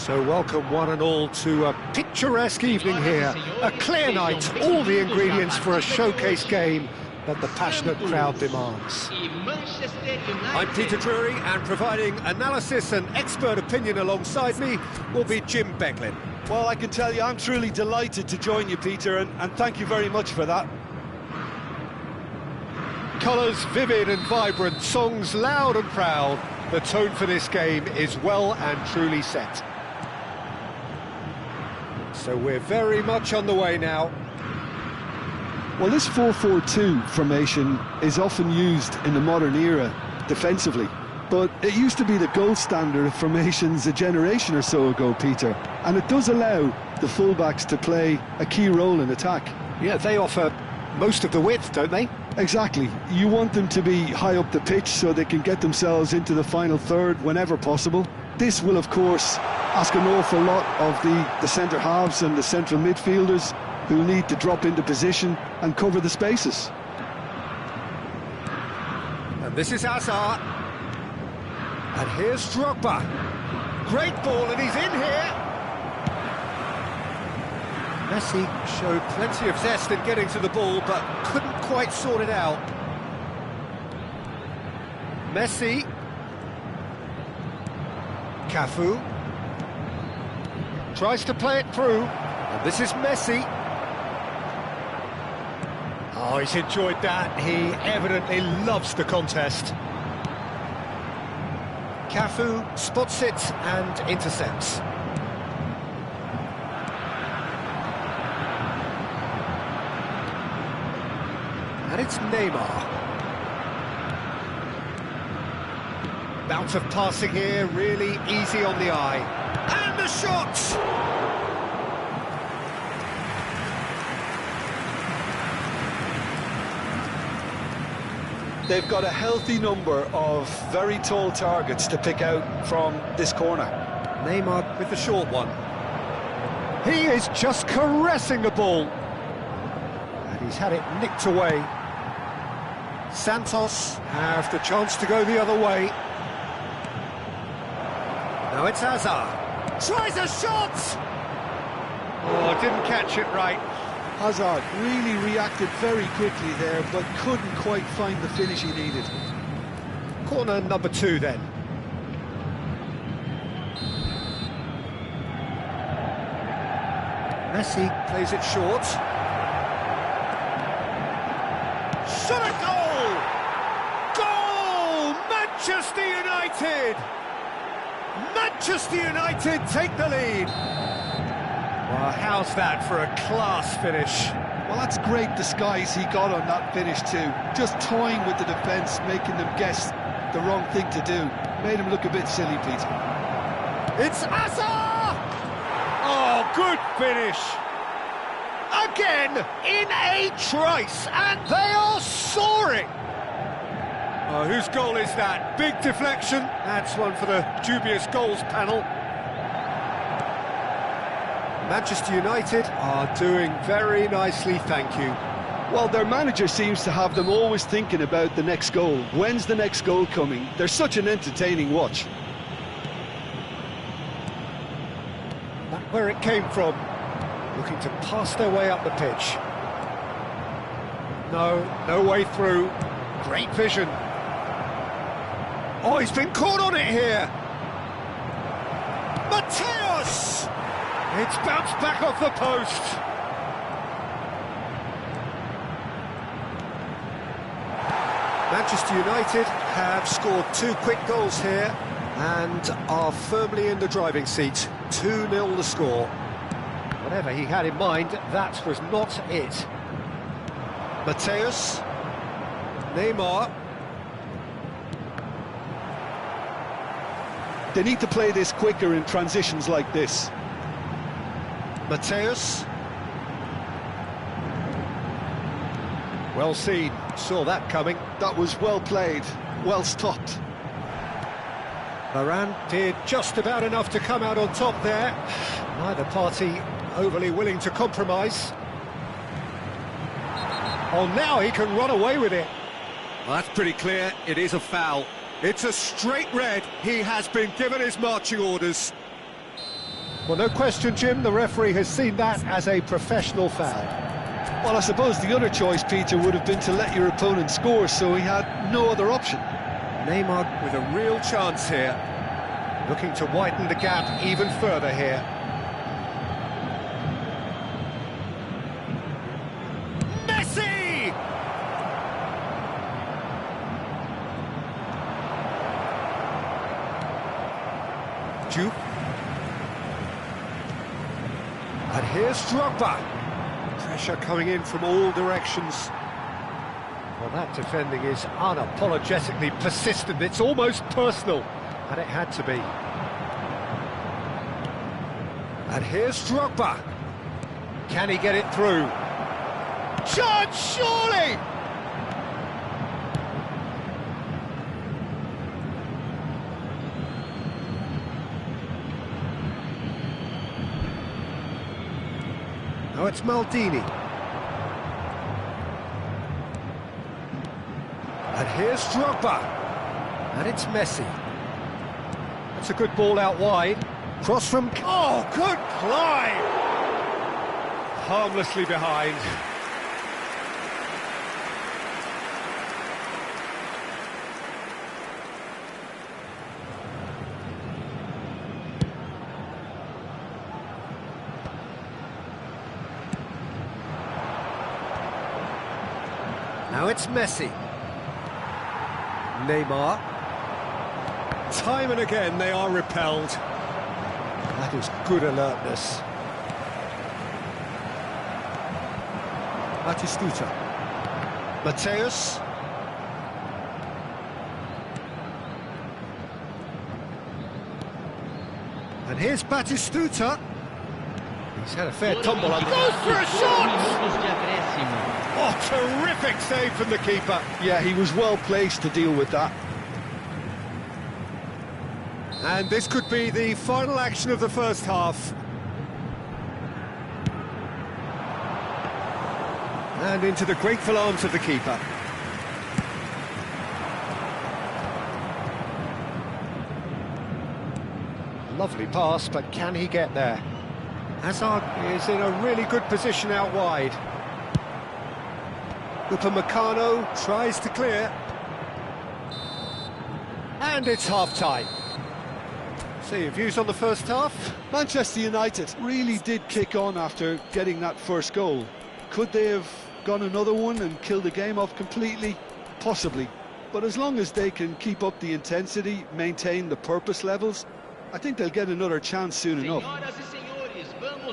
So welcome one and all to a picturesque evening here. A clear night, all the ingredients for a showcase game that the passionate crowd demands. I'm Peter Drury, and providing analysis and expert opinion alongside me will be Jim Becklin. Well, I can tell you I'm truly delighted to join you, Peter, and thank you very much for that. Colours vivid and vibrant, songs loud and proud. The tone for this game is well and truly set. So we're very much on the way now. Well, this 4-4-2 formation is often used in the modern era defensively, but it used to be the gold standard of formations a generation or so ago, Peter, and it does allow the fullbacks to play a key role in attack. Yeah, they offer most of the width, don't they? Exactly. You want them to be high up the pitch so they can get themselves into the final third whenever possible. This will, of course, ask an awful lot of the centre halves and the central midfielders, who need to drop into position and cover the spaces. And this is Hazard. And here's Drogba. Great ball, and he's in here. Messi showed plenty of zest in getting to the ball, but couldn't quite sort it out. Messi. Cafu. Tries to play it through. And this is Messi. Oh, he's enjoyed that. He evidently loves the contest. Cafu spots it and intercepts. And it's Neymar. Bout of passing here, really easy on the eye. And the shot! They've got a healthy number of very tall targets to pick out from this corner. Neymar with the short one. He is just caressing the ball. And he's had it nicked away. Santos have the chance to go the other way. Now it's Hazard. Tries a shot! Oh, didn't catch it right. Hazard really reacted very quickly there, but couldn't quite find the finish he needed. Corner number 2 then. Messi plays it short. Shot a goal! Goal! Manchester United! Manchester United take the lead. Well, how's that for a class finish? Well, that's great disguise he got on that finish too. Just toying with the defence, making them guess the wrong thing to do. Made him look a bit silly, Peter. It's Hazard! Oh, good finish. Again, in a trice, and they are soaring. Oh, whose goal is that? Big deflection. That's one for the dubious goals panel. Manchester United are doing very nicely, thank you. Well, their manager seems to have them always thinking about the next goal. When's the next goal coming? They're such an entertaining watch. That's where it came from. Looking to pass their way up the pitch. No way through. Great vision. Oh, he's been caught on it here. Mateus! It's bounced back off the post. Manchester United have scored 2 quick goals here and are firmly in the driving seat. 2-0 the score. Whatever he had in mind, that was not it. Mateus. Neymar. They need to play this quicker in transitions like this. Mateus. Well seen, saw that coming. That was well played, well stopped. Varane did just about enough to come out on top there. Neither party overly willing to compromise. Oh, now he can run away with it. Well, that's pretty clear, it is a foul. It's a straight red, he has been given his marching orders. Well, no question, Jim, the referee has seen that as a professional foul. Well, I suppose the other choice, Peter, would have been to let your opponent score, so he had no other option. Neymar with a real chance here, looking to widen the gap even further here. Messi! Juke. And here's Drogba. Pressure coming in from all directions. Well, that defending is unapologetically persistent. It's almost personal, and it had to be. And here's Drogba. Can he get it through? Chance, surely! Now it's Maldini. And here's Drogba. And it's Messi. That's a good ball out wide. Cross from... Oh, good climb! Harmlessly behind. Now it's Messi. Neymar. Time and again they are repelled. That is good alertness. Batistuta. Mateus. And here's Batistuta. He's had a fair tumble under. He goes for a shot! Oh, terrific save from the keeper. Yeah, he was well placed to deal with that. And this could be the final action of the first half. And into the grateful arms of the keeper. Lovely pass, but can he get there? Hazard is in a really good position out wide. Upamecano tries to clear. And it's half-time. So your views on the first half? Manchester United really did kick on after getting that first goal. Could they have gone another one and killed the game off completely? Possibly. But as long as they can keep up the intensity, maintain the purpose levels, I think they'll get another chance soon enough.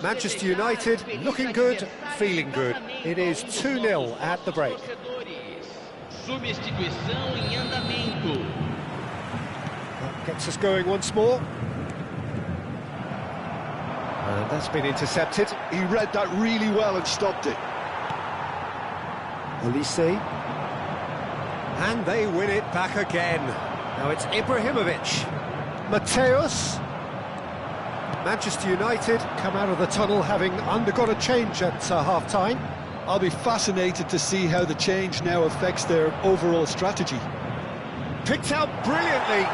Manchester United looking good, feeling good. It is 2-0 at the break. That gets us going once more. And that's been intercepted. He read that really well and stopped it. Elise. And they win it back again. Now it's Ibrahimovic. Mateus. Manchester United come out of the tunnel having undergone a change at half-time. I'll be fascinated to see how the change now affects their overall strategy. Picked out brilliantly.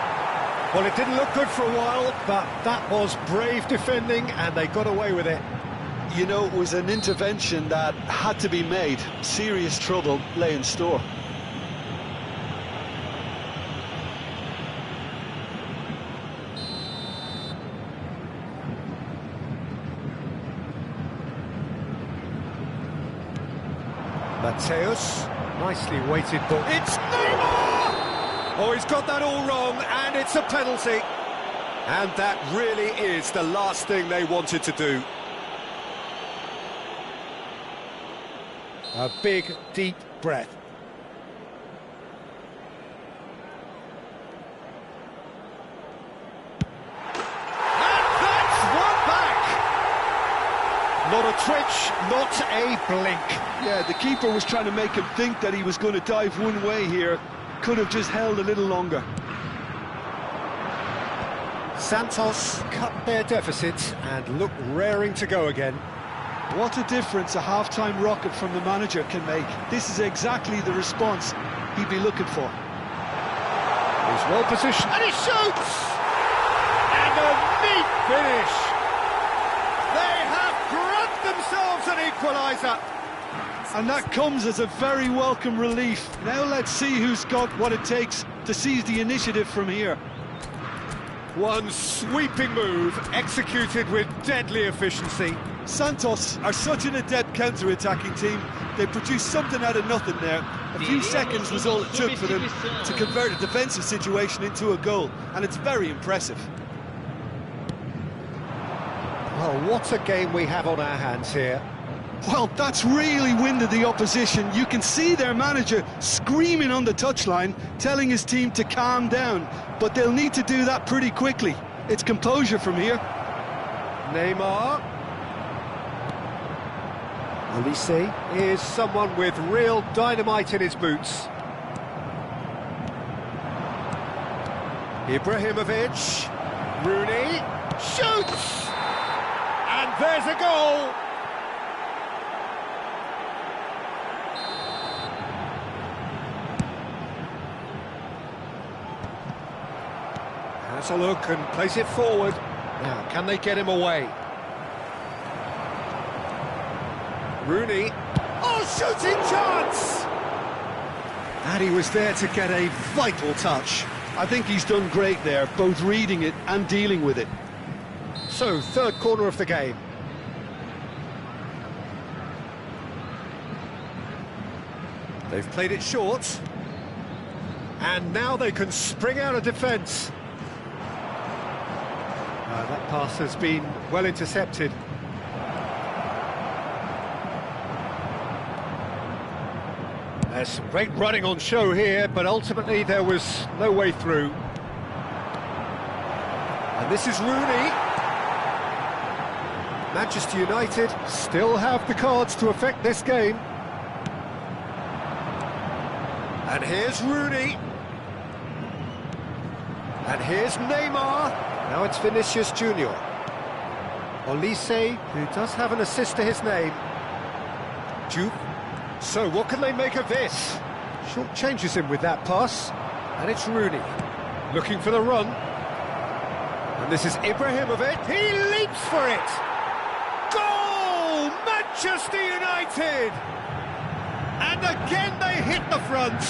Well, it didn't look good for a while, but that was brave defending and they got away with it. You know, it was an intervention that had to be made. Serious trouble lay in store. Mateus, nicely weighted ball. It's Neymar! Oh, he's got that all wrong, and it's a penalty. And that really is the last thing they wanted to do. A big, deep breath. And that's one back! Not a twitch, not a blink. Yeah, the keeper was trying to make him think that he was going to dive one way here. Could have just held a little longer. Santos cut their deficit and look raring to go again. What a difference a half-time rocket from the manager can make. This is exactly the response he'd be looking for. He's well positioned and he shoots! And a neat finish! equaliser. And that comes as a very welcome relief. Now let's see who's got what it takes to seize the initiative from here. One sweeping move, executed with deadly efficiency. Santos are such an adept counter-attacking team. They produced something out of nothing there. A few seconds was all it took for them to convert a defensive situation into a goal, and it's very impressive. Well, what a game we have on our hands here. Well, that's really winded the opposition. You can see their manager screaming on the touchline, telling his team to calm down, but they'll need to do that pretty quickly. It's composure from here. Neymar. Olise is someone with real dynamite in his boots. Ibrahimovic. Rooney shoots! And there's a goal! Has a look and plays it forward. Now, can they get him away? Rooney. Oh, shooting chance! And he was there to get a vital touch. I think he's done great there, both reading it and dealing with it. So, third corner of the game. They've played it short. And now they can spring out of defence. That pass has been well intercepted. There's some great running on show here, but ultimately there was no way through. And this is Rooney. Manchester United still have the cards to affect this game. And here's Rooney. And here's Neymar. Now it's Vinicius Junior. Olise, who does have an assist to his name. Juke. So what can they make of this? Short changes him with that pass. And it's Rooney. Looking for the run. And this is Ibrahimovic. He leaps for it. Goal! Manchester United! And again they hit the front.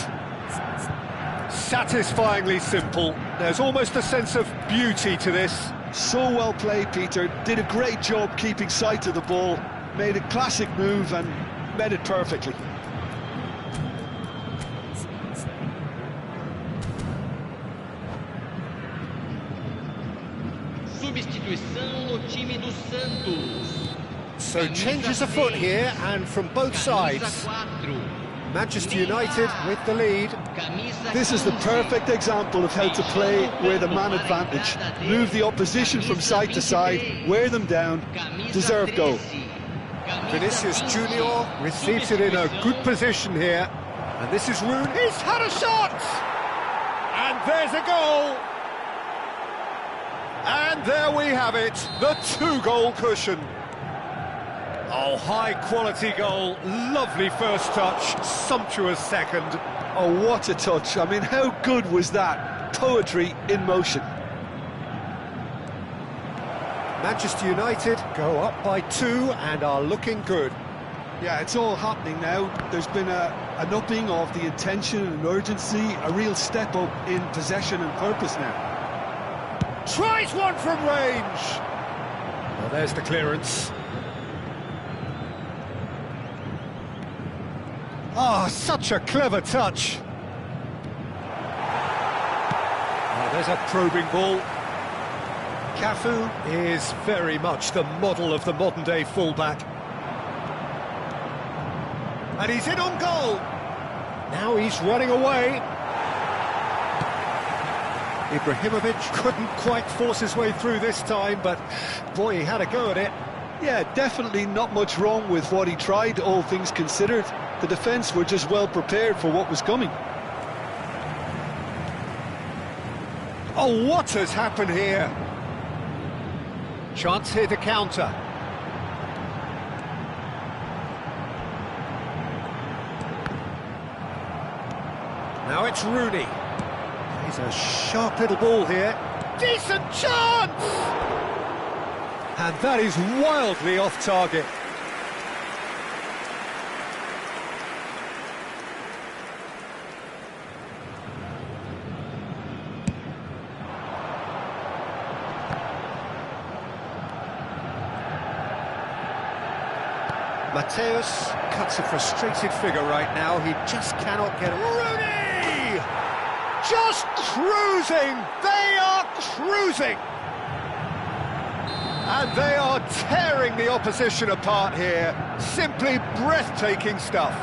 Satisfyingly simple. There's almost a sense of beauty to this. So well played, Peter. Did a great job keeping sight of the ball. Made a classic move and met it perfectly. Substituição no time do Santos. So changes afoot here, and from both sides. Manchester United with the lead. This is the perfect example of how to play with a man advantage. Move the opposition from side to side, wear them down, deserve goal. Vinicius Junior receives it in a good position here. And this is Rooney. He's had a shot! And there's a goal! And there we have it, the two-goal cushion. Oh, high-quality goal, lovely first touch, sumptuous second. Oh, what a touch. I mean, how good was that? Poetry in motion. Manchester United go up by 2 and are looking good. Yeah, it's all happening now. There's been an upping of the intention and urgency, a real step up in possession and purpose now. Tries one from range. Well, there's the clearance. Oh, such a clever touch. Oh, there's a probing ball. Cafu is very much the model of the modern-day fullback. And he's in on goal. Now he's running away. Ibrahimovic couldn't quite force his way through this time, but boy, he had a go at it. Yeah, definitely not much wrong with what he tried, all things considered. The defence were just well prepared for what was coming. Oh, what has happened here? Chance here to counter. Now it's Rooney. He's a sharp little ball here. Decent chance! And that is wildly off target. Mateus cuts a frustrated figure right now. He just cannot get... Rooney! Just cruising! They are cruising! And they are tearing the opposition apart here. Simply breathtaking stuff.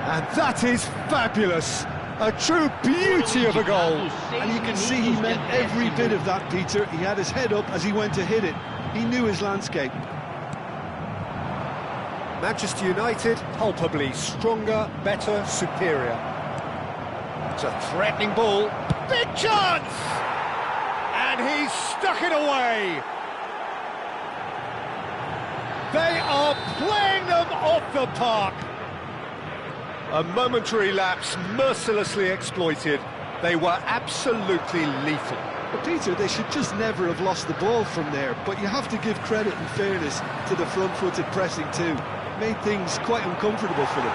And that is fabulous. A true beauty of a goal. And you can see he meant every bit of that, Peter. He had his head up as he went to hit it. He knew his landscape. Manchester United, palpably stronger, better, superior. It's a threatening ball. Big chance! And he's stuck it away. They are playing them off the park. A momentary lapse, mercilessly exploited. They were absolutely lethal. But Peter, they should just never have lost the ball from there. But you have to give credit and fairness to the front-footed pressing too. Made things quite uncomfortable for them.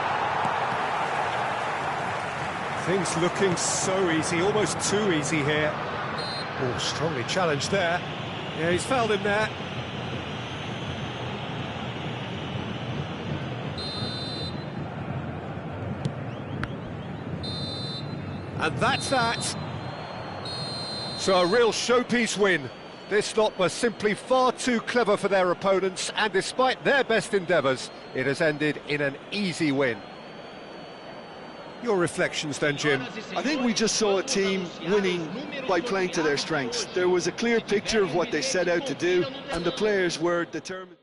Things looking so easy, almost too easy here. Oh, strongly challenged there. Yeah, he's fouled him there. And that's that. So a real showpiece win. This lot was simply far too clever for their opponents, and despite their best endeavours, it has ended in an easy win. Your reflections then, Jim? I think we just saw a team winning by playing to their strengths. There was a clear picture of what they set out to do, and the players were determined.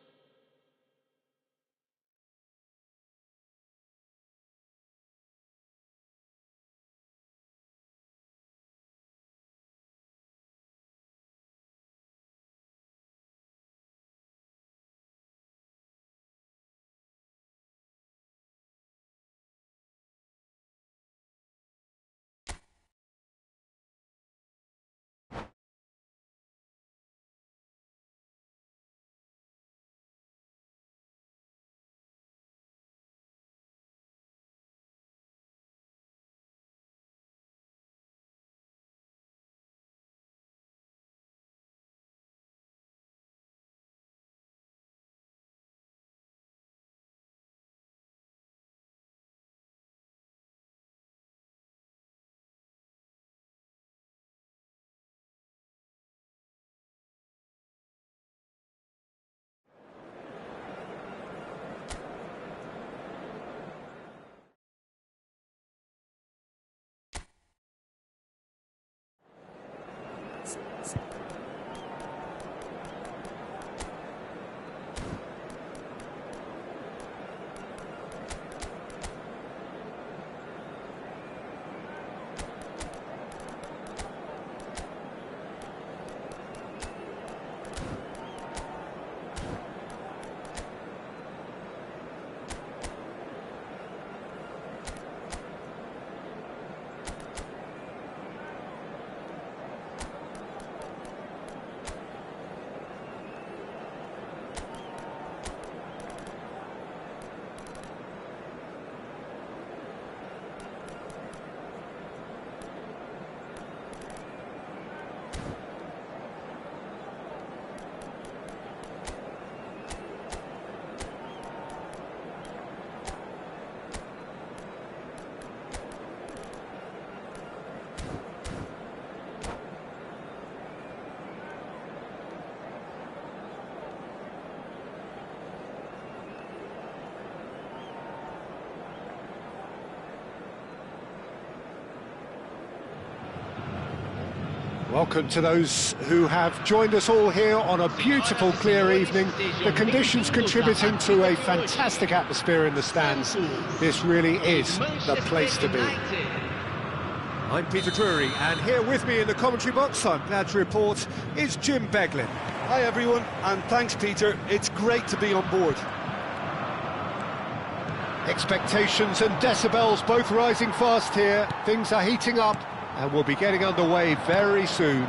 Welcome to those who have joined us all here on a beautiful, clear evening. The conditions contributing to a fantastic atmosphere in the stands. This really is the place to be. I'm Peter Drury, and here with me in the commentary box, I'm glad to report, is Jim Beglin. Hi everyone, and thanks Peter, it's great to be on board. Expectations and decibels both rising fast here. Things are heating up, and we'll be getting underway very soon.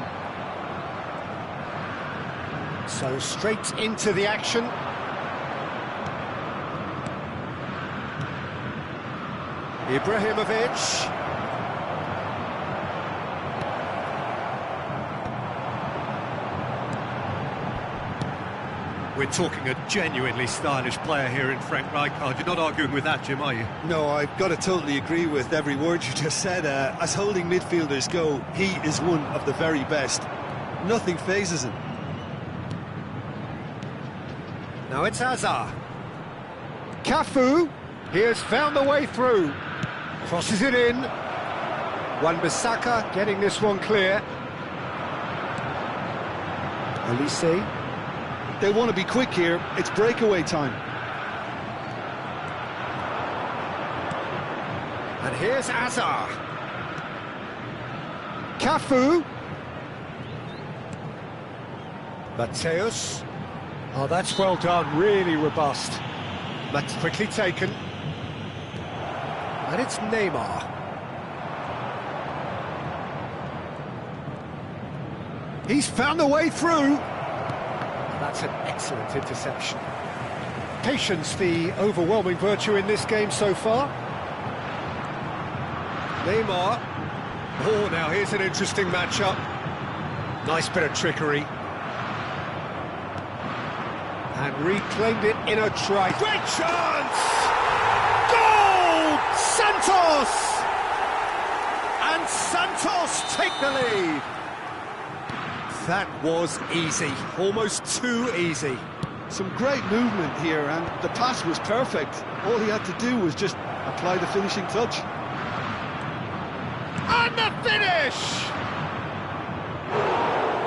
So straight into the action. Ibrahimovic. We're talking a genuinely stylish player here in Frank Rijkaard. You're not arguing with that, Jim, are you? No, I've got to totally agree with every word you just said. As holding midfielders go, he is one of the very best. Nothing phases him. Now it's Hazard. Cafu, he has found the way through. Crosses it in. Wan-Bissaka getting this one clear. Elise. They want to be quick here. It's breakaway time. And here's Hazard. Cafu. Mateus. Oh, that's well done, really robust. That's quickly taken. And it's Neymar. He's found the way through. That's an excellent interception. Patience, the overwhelming virtue in this game so far. Neymar. Oh, now here's an interesting matchup. Nice bit of trickery. And reclaimed it in a try. Great chance! Goal! Santos! And Santos take the lead. That was easy, almost too easy. Some great movement here, and the pass was perfect. All he had to do was just apply the finishing touch. And the finish!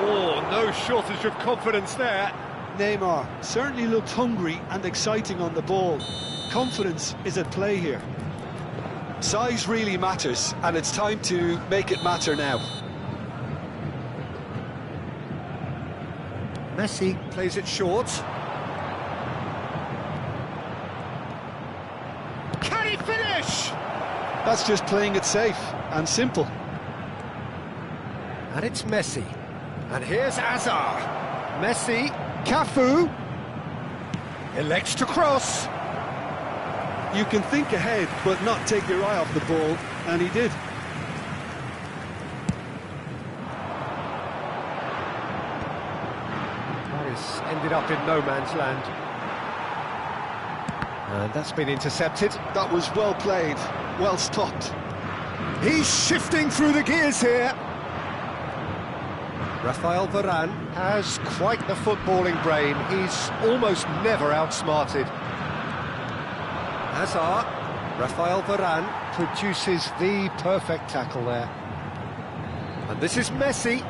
Oh, no shortage of confidence there. Neymar certainly looked hungry and exciting on the ball. Confidence is at play here. Size really matters, and it's time to make it matter now. Messi plays it short. Can he finish? That's just playing it safe and simple. And it's Messi. And here's Hazard. Messi, Cafu. Elects to cross. You can think ahead, but not take your eye off the ball, and he did. Ended up in no man's land. And that's been intercepted. That was well played, well stopped. He's shifting through the gears here. Rafael Varane has quite the footballing brain. He's almost never outsmarted. Hazard, Rafael Varane produces the perfect tackle there. And this is Messi.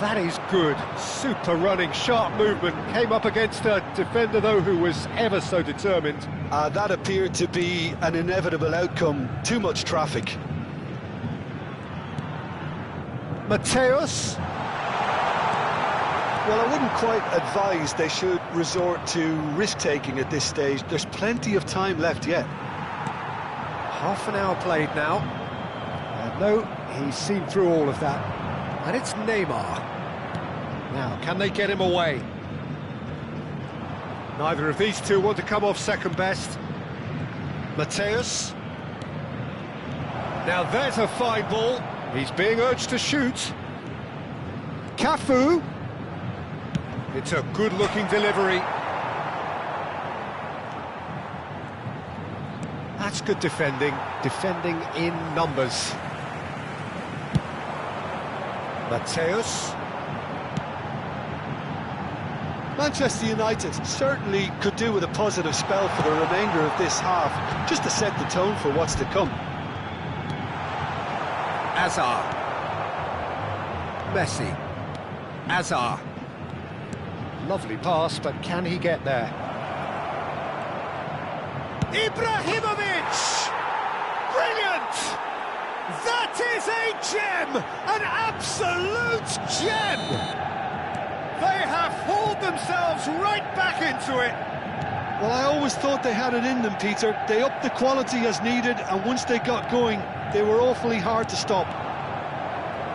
That is good. Super running, sharp movement. Came up against a defender, though, who was ever so determined. That appeared to be an inevitable outcome. Too much traffic. Mateus. Well, I wouldn't quite advise they should resort to risk-taking at this stage. There's plenty of time left yet. Half an hour played now. And no, he's seen through all of that. And it's Neymar. Now, can they get him away? Neither of these two want to come off second best. Mateus. Now there's a fine ball. He's being urged to shoot. Cafu. It's a good-looking delivery. That's good defending. Defending in numbers. Mateus. Manchester United certainly could do with a positive spell for the remainder of this half, just to set the tone for what's to come. Hazard. Messi. Hazard. Lovely pass, but can he get there? Ibrahimovic! Brilliant! That is a gem! An absolute gem! They have hauled themselves right back into it. Well, I always thought they had it in them, Peter. They upped the quality as needed, and once they got going, they were awfully hard to stop.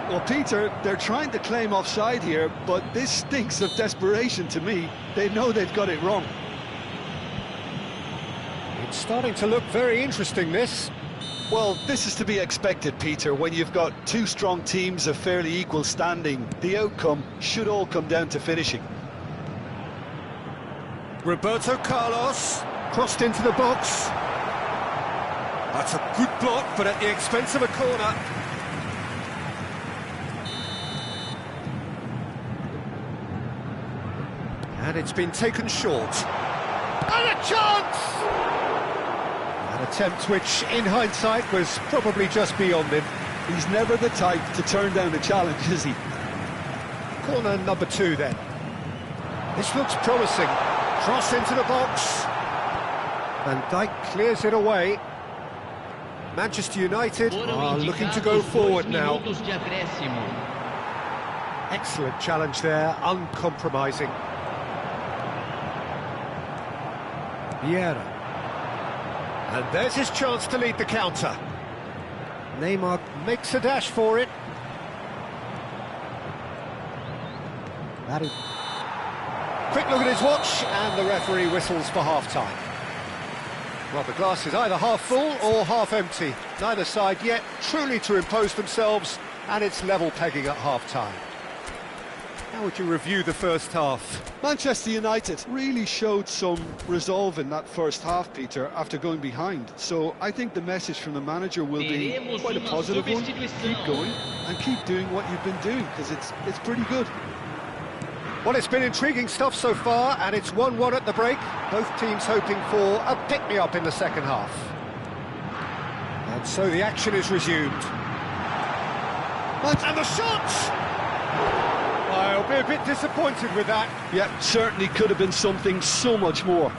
Well, Peter, they're trying to claim offside here, but this stinks of desperation to me. They know they've got it wrong. It's starting to look very interesting, this. Well, this is to be expected, Peter. When you've got two strong teams of fairly equal standing, the outcome should all come down to finishing. Roberto Carlos, crossed into the box. That's a good block, but at the expense of a corner. And it's been taken short. And a chance! An attempt which, in hindsight, was probably just beyond him. He's never the type to turn down a challenge, is he? Corner number 2 then. This looks promising. Cross into the box. Van Dijk clears it away. Manchester United are looking to go forward now. Excellent challenge there, uncompromising. Vieira. And there's his chance to lead the counter. Neymar makes a dash for it. That is... Quick look at his watch, and the referee whistles for half-time. Well, the glass is either half full or half empty. Neither side yet truly to impose themselves, and it's level pegging at half-time. How would you review the first half? Manchester United really showed some resolve in that first half, Peter, after going behind. So I think the message from the manager will be quite a positive one. Keep going and keep doing what you've been doing, because it's pretty good. Well, it's been intriguing stuff so far, and it's 1-1 at the break. Both teams hoping for a pick-me-up in the second half. And so the action is resumed. And the shot! I'll be a bit disappointed with that. Yeah, certainly could have been something so much more.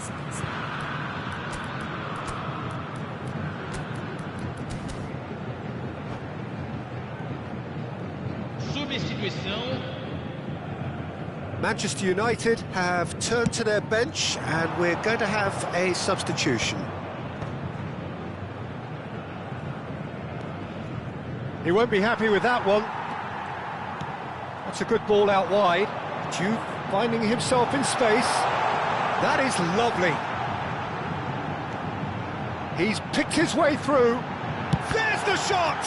Substituição. Manchester United have turned to their bench, and we're going to have a substitution. He won't be happy with that one. That's a good ball out wide. Jude finding himself in space. That is lovely. He's picked his way through. There's the shot!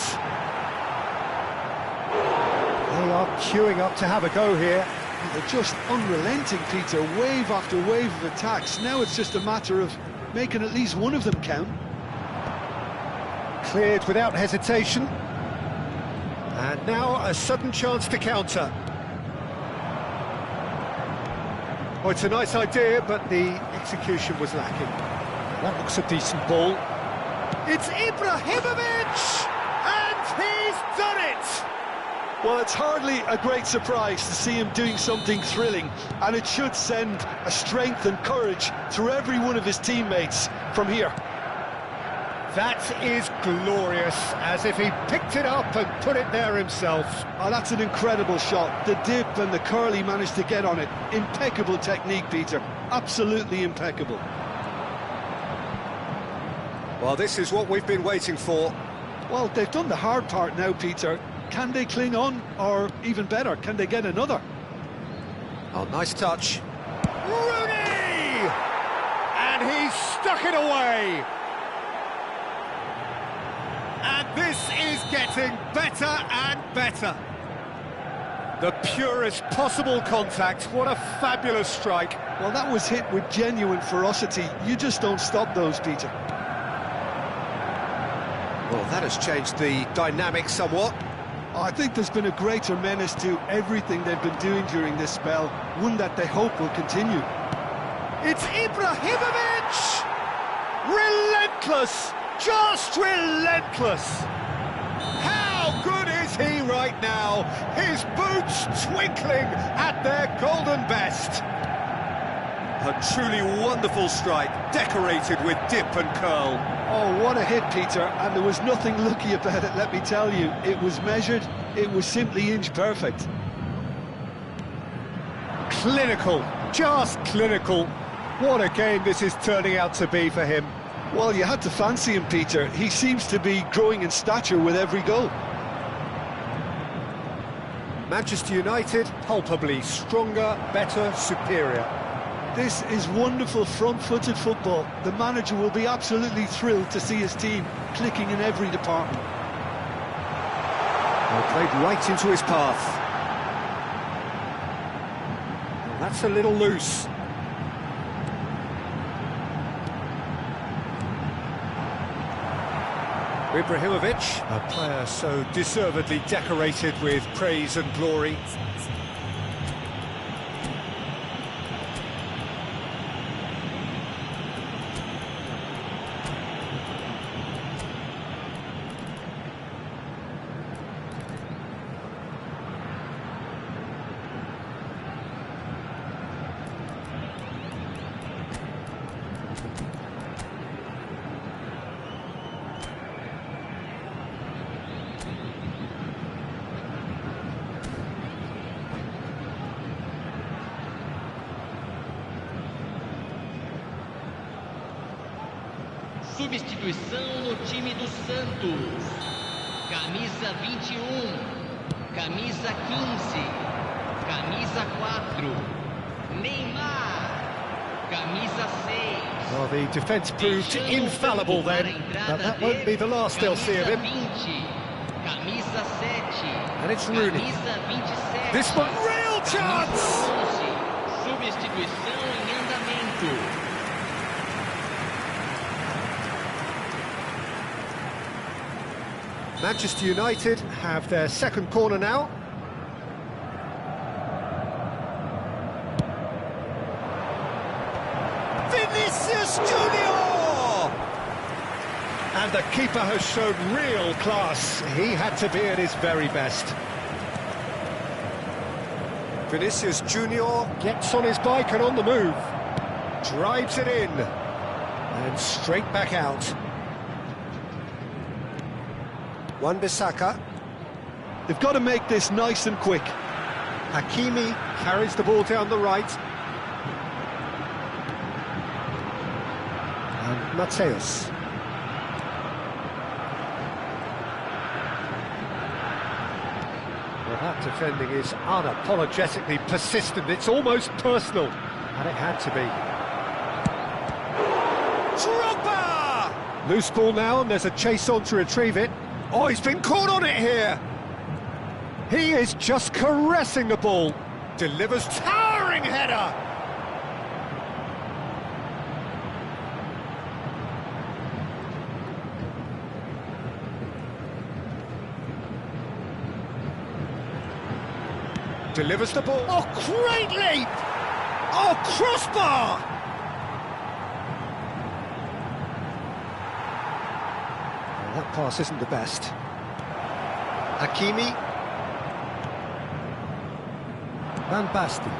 They are queuing up to have a go here. They're just unrelenting, Peter. Wave after wave of attacks. Now it's just a matter of making at least one of them count. Cleared without hesitation. And now a sudden chance to counter. Oh, it's a nice idea, but the execution was lacking. That looks a decent ball. It's Ibrahimovic! And he's done it! Well, it's hardly a great surprise to see him doing something thrilling, and it should send a strength and courage through every one of his teammates from here. That is glorious, as if he picked it up and put it there himself. Oh, that's an incredible shot. The dip and the curl he managed to get on it. Impeccable technique, Peter. Absolutely impeccable. Well, this is what we've been waiting for. Well, they've done the hard part now, Peter. Can they cling on, or even better, can they get another? Oh, nice touch. Rooney! And he's stuck it away. And this is getting better and better. The purest possible contact. What a fabulous strike. Well, that was hit with genuine ferocity. You just don't stop those, Peter. Well, that has changed the dynamic somewhat. I think there's been a greater menace to everything they've been doing during this spell, one that they hope will continue. It's Ibrahimovic! Relentless! Just relentless! How good is he right now? His boots twinkling at their golden best. A truly wonderful strike, decorated with dip and curl. Oh, what a hit, Peter, and there was nothing lucky about it, let me tell you. It was measured, it was simply inch perfect. Clinical, just clinical. What a game this is turning out to be for him. Well, you had to fancy him, Peter. He seems to be growing in stature with every goal. Manchester United, palpably stronger, better, superior. This is wonderful front-footed football. The manager will be absolutely thrilled to see his team clicking in every department. Well, played right into his path. Well, that's a little loose. Ibrahimovic, a player so deservedly decorated with praise and glory. Substituição no time do Santos. Camisa 21, camisa 15, camisa 4, Neymar, camisa 6. Well, the defence proved infallible then, but that won't be the last they'll see of him. Camisa 7, and it's Rooney. Camisa 27, this one, real chance! 11, substituição em andamento. Manchester United have their second corner now. Vinicius Junior! And the keeper has shown real class. He had to be at his very best. Vinicius Junior gets on his bike and on the move. Drives it in. And straight back out. Wan-Bissaka. They've got to make this nice and quick. Hakimi carries the ball down the right. And Mateus. Well, that defending is unapologetically persistent. It's almost personal. And it had to be. Drogba! Loose ball now, and there's a chase on to retrieve it. Oh, he's been caught on it here. He is just caressing the ball. Delivers towering header. Delivers the ball. Oh, great leap! Oh, crossbar! That pass isn't the best. Hakimi. Van Basten.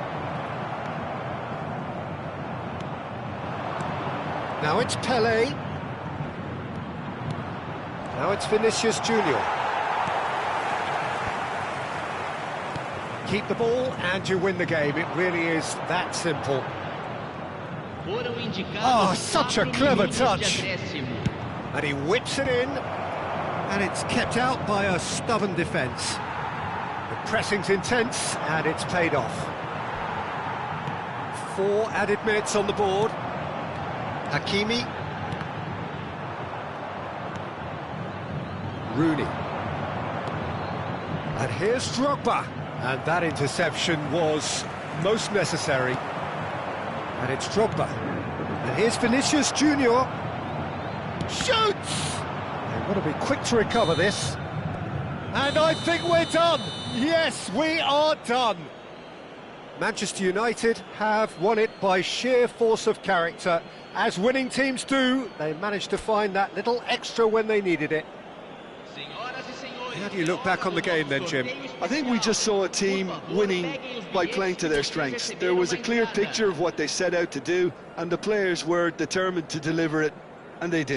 Now it's Pelé. Now it's Vinicius Junior. Keep the ball and you win the game. It really is that simple. Oh, such a clever touch. And he whips it in, and it's kept out by a stubborn defence. The pressing's intense, and it's paid off. 4 added minutes on the board. Hakimi. Rooney. And here's Drogba. And that interception was most necessary. And it's Drogba. And here's Vinicius Junior. Shoots! They've got to be quick to recover this. And I think we're done. Yes, we are done. Manchester United have won it by sheer force of character. As winning teams do, they managed to find that little extra when they needed it. How do you look back on the game then, Jim? I think we just saw a team winning by playing to their strengths. There was a clear picture of what they set out to do, and the players were determined to deliver it, and they did.